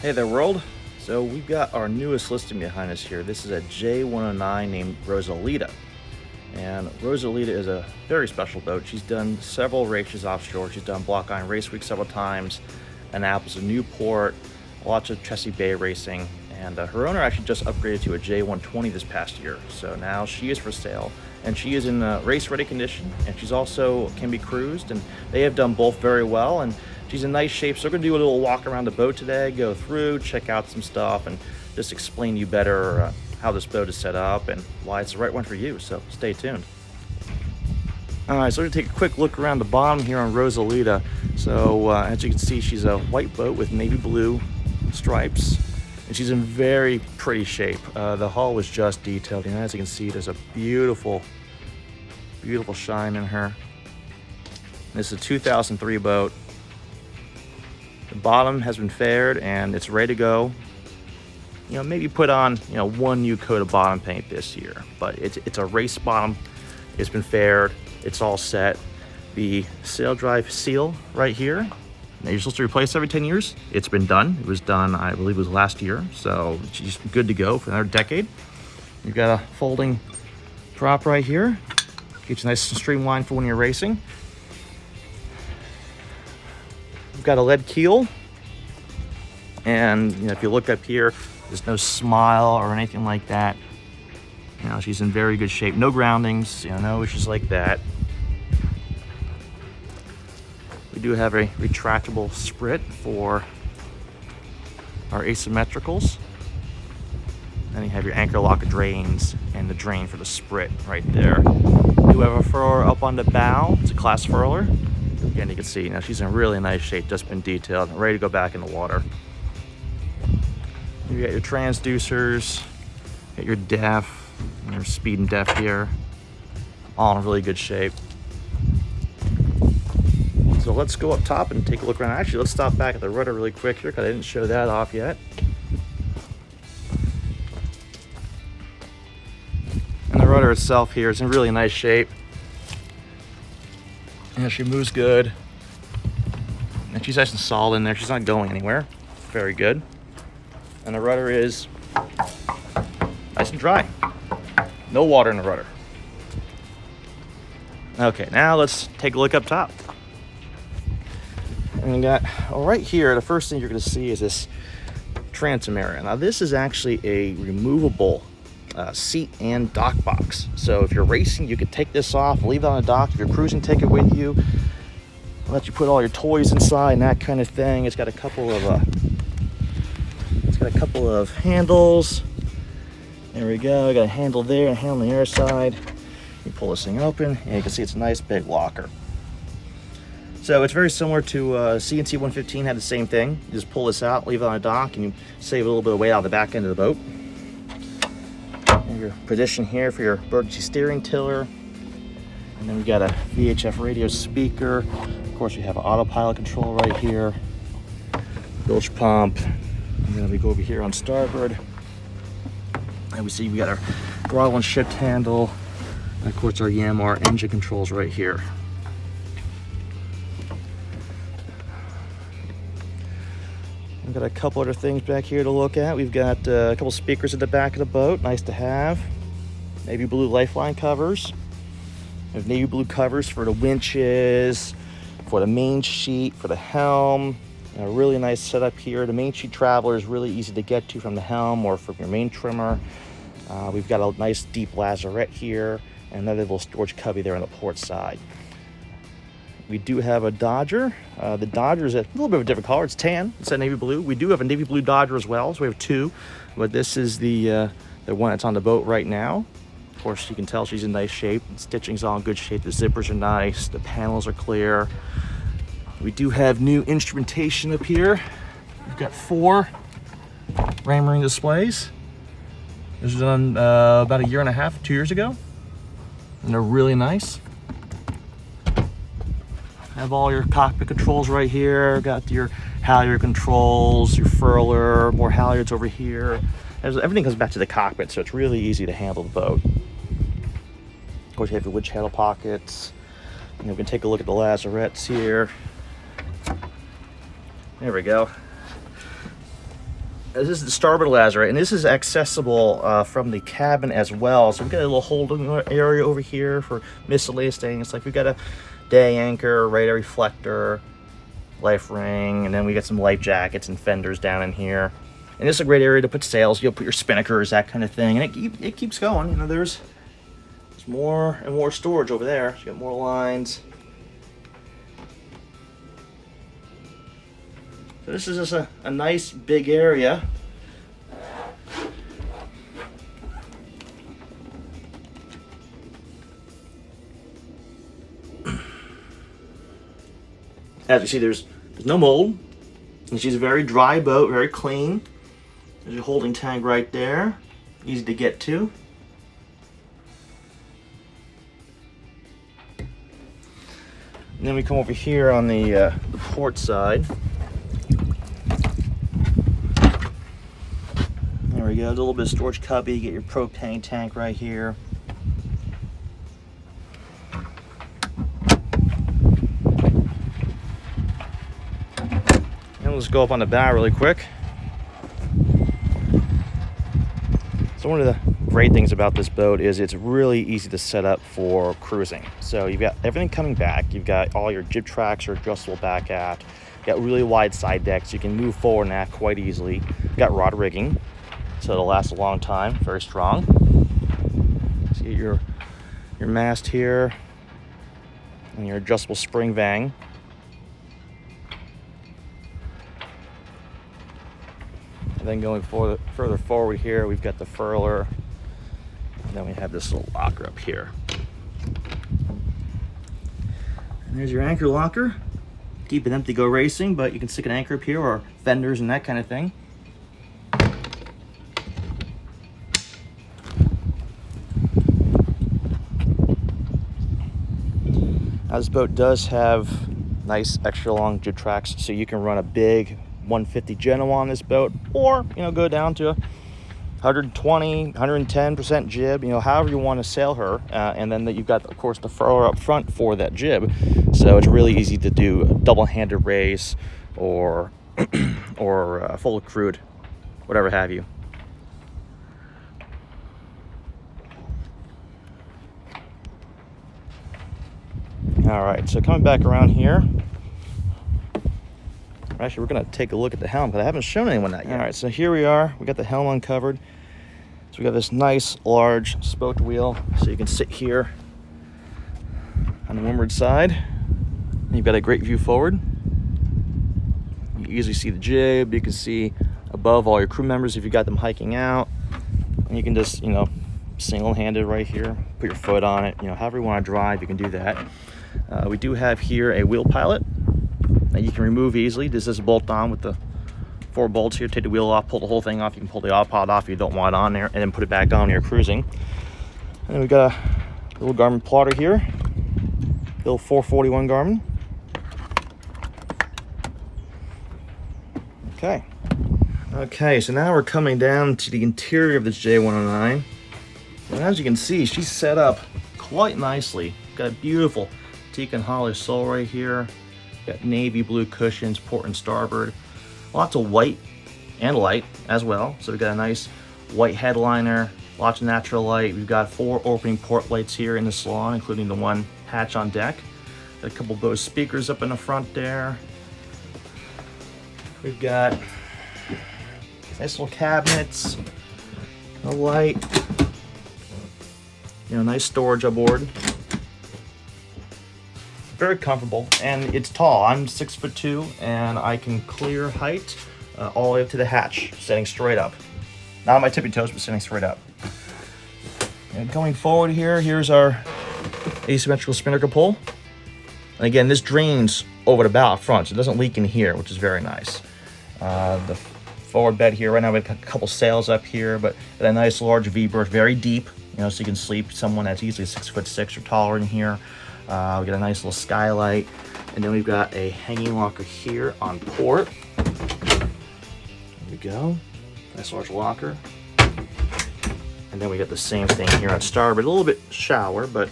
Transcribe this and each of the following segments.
Hey there, world. So we've got our newest listing behind us here. This is a J109 named Rosalita. And Rosalita is a very special boat. She's done several races offshore. She's done Block Island Race Week several times, Annapolis and Newport, lots of Chesapeake Bay racing. And her owner actually just upgraded to a J120 this past year. So now she is for sale, and she is in race ready condition, and she's also can be cruised, and they have done both very well. And she's in nice shape, so we're gonna do a little walk around the boat today, go through, check out some stuff, and just explain to you better how this boat is set up and why it's the right one for you, so stay tuned. All right, so we're gonna take a quick look around the bottom here on Rosalita. So as you can see, she's a white boat with navy blue stripes, and she's in very pretty shape. The hull was just detailed, and as you can see, there's a beautiful shine in her. This is a 2003 boat. The bottom has been faired and it's ready to go. You know, maybe put on, one new coat of bottom paint this year, but it's a race bottom. It's been faired, it's all set. The sail drive seal right here, now you're supposed to replace every 10 years. It's been done. It was done, I believe it was last year, so she's good to go for another decade. You've got a folding prop right here. Keeps you nice and streamlined for when you're racing. We've got a lead keel, and if you look up here, there's no smile or anything like that. She's in very good shape. No groundings, no issues like that. We do have a retractable sprit for our asymmetricals. Then you have your anchor lock drains and the drain for the sprit right there. We do have a furler up on the bow. It's a class furler. Again, you can see she's in really nice shape, just been detailed, ready to go back in the water. You got your transducers, got your def, your speed and def here, all in really good shape. So let's go up top and take a look around. Actually, let's stop back at the rudder really quick here because I didn't show that off yet. And the rudder itself here is in really nice shape. She moves good. And she's nice and solid in there. She's not going anywhere. Very good. And the rudder is nice and dry. No water in the rudder. Okay, now let's take a look up top. And we got, right here, the first thing you're gonna see is this transom area. Now this is actually a removable seat and dock box. So if you're racing, you could take this off, leave it on the dock. If you're cruising, take it with you. Let you put all your toys inside and that kind of thing. It's got a couple of handles. There we go. I got a handle there, a handle on the air side. You pull this thing open, and you can see it's a nice big locker. So it's very similar to CNC 115 had the same thing. You just pull this out, leave it on a dock, and you save a little bit of weight out of the back end of the boat. And your position here for your emergency steering tiller. And then we got a VHF radio speaker. Of course, we have an autopilot control right here. Bilge pump. And then we go over here on starboard. And we see we got our throttle and shift handle. And of course, our Yanmar engine controls right here. We've got a couple other things back here to look at. We've got a couple speakers at the back of the boat, nice to have. Navy blue lifeline covers. We have navy blue covers for the winches, for the main sheet, for the helm. A really nice setup here. The main sheet traveler is really easy to get to from the helm or from your main trimmer. We've got a nice deep lazarette here, and another little storage cubby there on the port side. We do have a Dodger. The Dodger is a little bit of a different color. It's tan. It's a navy blue. We do have a navy blue Dodger as well, so we have two. But this is the one that's on the boat right now. Of course, you can tell she's in nice shape. The stitching's all in good shape. The zippers are nice. The panels are clear. We do have new instrumentation up here. We've got 4 Raymarine displays. This was done about a year and a half, 2 years ago. And they're really nice. Have all your cockpit controls right here. Got your halyard controls, your furler, more halyards over here. Everything comes back to the cockpit, so it's really easy to handle the boat. Of course, you have your winch handle pockets. And we can take a look at the lazarettes here. There we go. This is the starboard lazarette, and this is accessible from the cabin as well. So we've got a little holding area over here for miscellaneous things. Like we've got a day anchor, radar reflector, life ring, and then we got some life jackets and fenders down in here. And this is a great area to put sails. You'll put your spinnakers, that kind of thing, and it keeps going. You know, there's more and more storage over there. So you got more lines. So this is just a nice big area. As you see, there's no mold. And she's a very dry boat, very clean. There's your holding tank right there. Easy to get to. And then we come over here on the port side. There we go, a little bit of storage cubby, get your propane tank right here. And let's go up on the bow really quick. So one of the great things about this boat is it's really easy to set up for cruising. So you've got everything coming back, you've got all your jib tracks or adjustable back aft, you've got really wide side decks, you can move forward and aft quite easily. You've got rod rigging, so it'll last a long time, very strong. See your mast here and your adjustable spring vang. And then going further forward here, we've got the furler, and then we have this little locker up here. And there's your anchor locker. Keep it empty, go racing, but you can stick an anchor up here or fenders and that kind of thing. Now this boat does have nice extra long jib tracks, so you can run a big 150 Genoa on this boat, or go down to 120, 110% jib, however you want to sail her. And then you've got, of course, the furler up front for that jib, so it's really easy to do a double-handed race or full crewed, whatever have you. All right, so coming back around here, actually we're gonna take a look at the helm because I haven't shown anyone that yet. All right, so here we are, we got the helm uncovered. So we got this nice large spoked wheel, so you can sit here on the windward side. And you've got a great view forward. You can easily see the jib, you can see above all your crew members if you got them hiking out. And you can just, single-handed right here, put your foot on it, however you want to drive, you can do that. We do have here a wheel pilot that you can remove easily. This is bolt on with the 4 bolts here. Take the wheel off, pull the whole thing off. You can pull the autopilot off if you don't want it on there, and then put it back on when you're cruising. And then we got a little Garmin plotter here, little 441 Garmin. Okay, so now we're coming down to the interior of this J109. And as you can see, she's set up quite nicely. Got a beautiful teak and hollow sole right here. Got navy blue cushions, port and starboard. Lots of white and light as well. So we've got a nice white headliner, lots of natural light. We've got 4 opening port lights here in the salon, including the one hatch on deck. Got a couple Bose speakers up in the front there. We've got nice little cabinets, a light, nice storage aboard. Very comfortable, and it's tall. I'm 6'2", and I can clear height all the way up to the hatch, sitting straight up. Not on my tippy toes, but sitting straight up. And going forward here, here's our asymmetrical spinnaker pull. And again, this drains over the bow up front, so it doesn't leak in here, which is very nice. The forward bed here, right now we've got a couple sails up here, but a nice large V-berth, very deep, so you can sleep someone that's easily 6'6" or taller in here. We got a nice little skylight, and then we've got a hanging locker here on port. There we go, nice large locker. And then we got the same thing here on starboard, a little bit shallower, but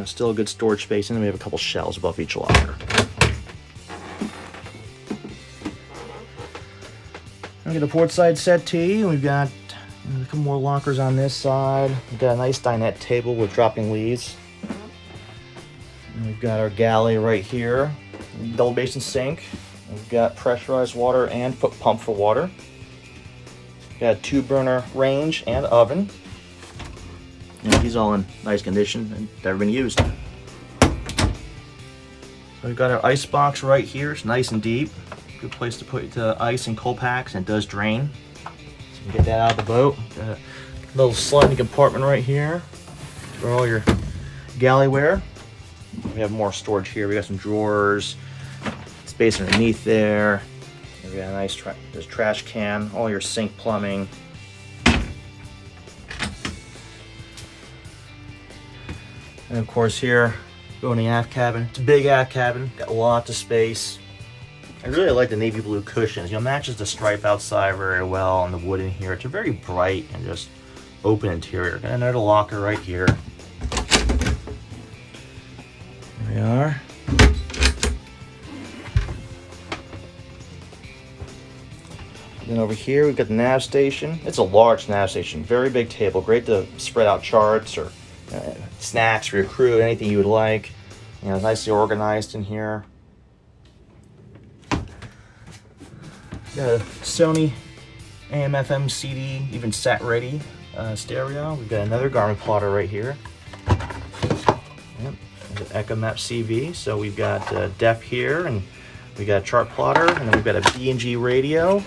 still a good storage space. And then we have a couple shelves above each locker. We got a port side settee. We've got a couple more lockers on this side. We've got a nice dinette table with dropping leaves. And we've got our galley right here. Double basin sink. We've got pressurized water and foot pump for water. Got a 2-burner range and oven. And these all in nice condition and never been used. So we've got our ice box right here. It's nice and deep. Good place to put the ice and cold packs, and it does drain. So you can get that out of the boat. Got a little sliding compartment right here for all your galleyware. We have more storage here. We got some drawers, space underneath there. We got a nice trash can, all your sink plumbing. And of course here, go in the aft cabin. It's a big aft cabin, got lots of space. I really like the navy blue cushions. You know, matches the stripe outside very well and the wood in here. It's a very bright and just open interior. Got another locker right here. There we are. Then over here we've got the nav station. It's a large nav station, very big table, great to spread out charts or snacks for your crew, anything you would like. You know, nicely organized in here. Got a Sony AM/FM CD, even sat ready stereo. We've got another Garmin plotter right here. Yep, there's an Echo Map CV. So we've got DEF here, and we got a chart plotter, and then we've got a B&G radio.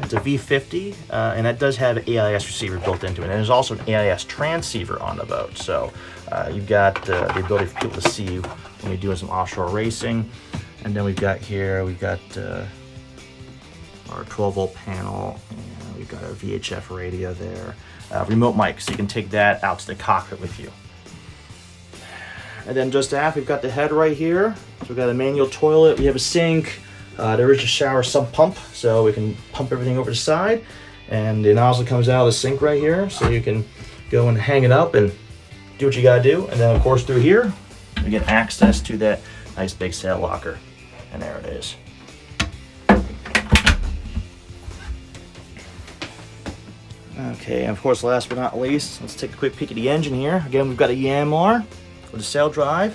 It's a V50, and that does have an AIS receiver built into it. And there's also an AIS transceiver on the boat. So you've got the ability for people to see you when you're doing some offshore racing. And then we've got here, we've got our 12-volt panel, and we've got our VHF radio there. Remote mic, so you can take that out to the cockpit with you. And then just aft, we've got the head right here. So we've got a manual toilet, we have a sink. There is a shower sub pump, so we can pump everything over the side. And the nozzle comes out of the sink right here, so you can go and hang it up and do what you gotta do. And then of course through here, we get access to that nice big sail locker. And there it is. Okay, and of course, last but not least, let's take a quick peek at the engine here. Again, we've got a Yanmar with a sail drive.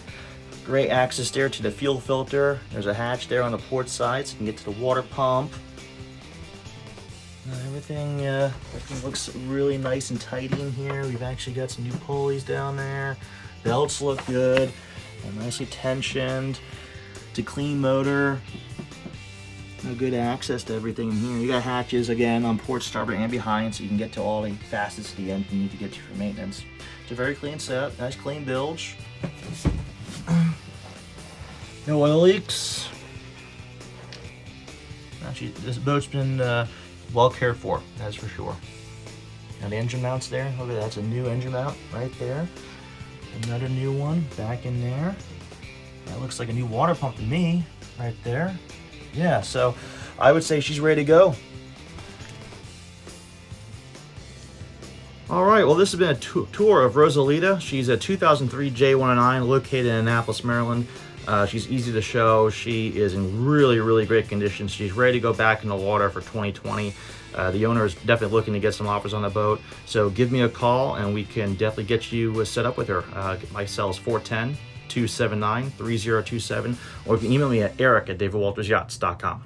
Great access there to the fuel filter. There's a hatch there on the port side, so you can get to the water pump. Everything looks really nice and tidy in here. We've actually got some new pulleys down there. Belts look good, and nicely tensioned. It's a clean motor. Good access to everything in here. You got hatches again on port, starboard, and behind, so you can get to all the facets of the engine you need to get to for maintenance. It's a very clean setup, nice clean bilge. No oil leaks. Actually, this boat's been well cared for, that's for sure. Now the engine mounts there, look at that, that's a new engine mount right there. Another new one back in there. That looks like a new water pump to me, right there. Yeah, so I would say she's ready to go. All right, well, this has been a tour of Rosalita. She's a 2003 J109 located in Annapolis, Maryland. She's easy to show. She is in really, really great condition. She's ready to go back in the water for 2020. The owner is definitely looking to get some offers on the boat. So give me a call and we can definitely get you set up with her. My cell is 410-279-3027, or you can email me at eric@davidwaltersyachts.com.